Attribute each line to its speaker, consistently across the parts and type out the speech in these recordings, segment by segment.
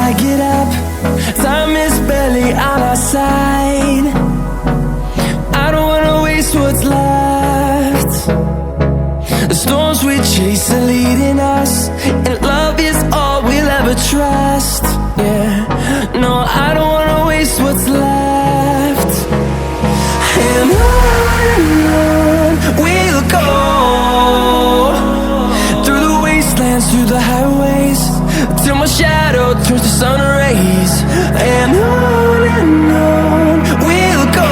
Speaker 1: I get up, time is barely on our side. I don't wanna waste what's left. The storms we chase are leading us, and love is all we'll ever trust. Yeah, no, I don't wanna waste what's left. And on we'll go, through the wastelands, through the highways, till my shadow turns to sun rays. And on we'll go,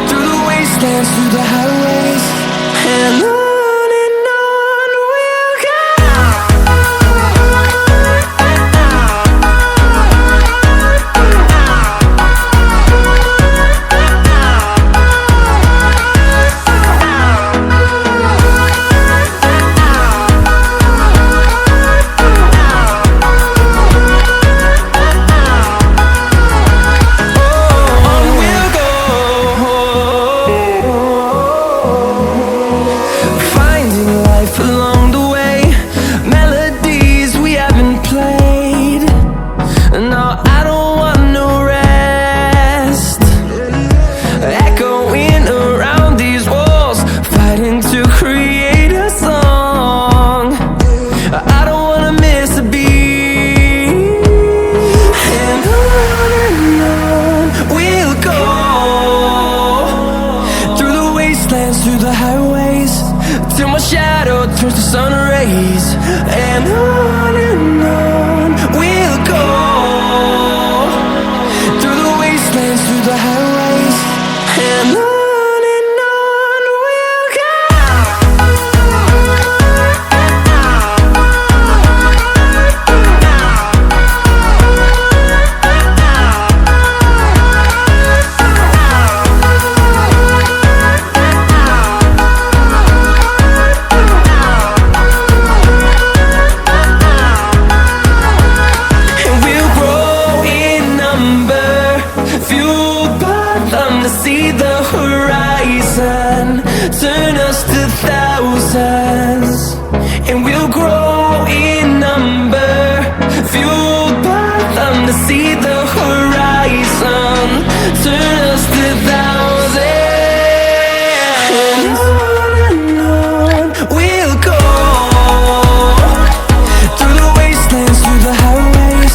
Speaker 1: through the wastelands, through the highways, and on we'll go. Through the highways, till my shadow turns to sun rays. And on we'll go, through the wastelands, through the highways, and on we'll go. See the horizon, turn us to thousands, and we'll grow in number, fueled by them to see the horizon, turn us to thousands. And on we'll go, through the wastelands, through the highways,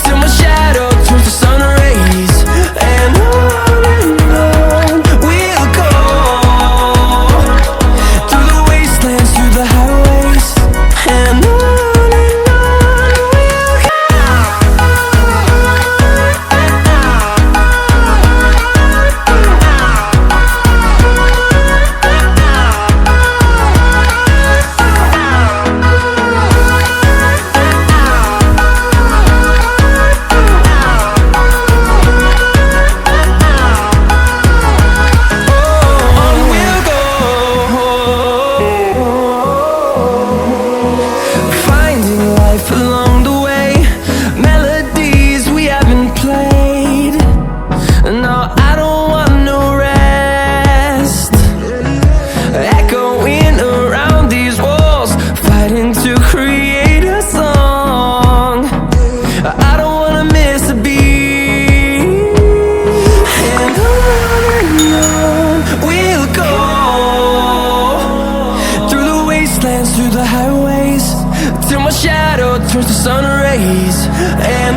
Speaker 1: till my shadow turns to sun rays. And through the highways, till my shadow turns to sun rays. And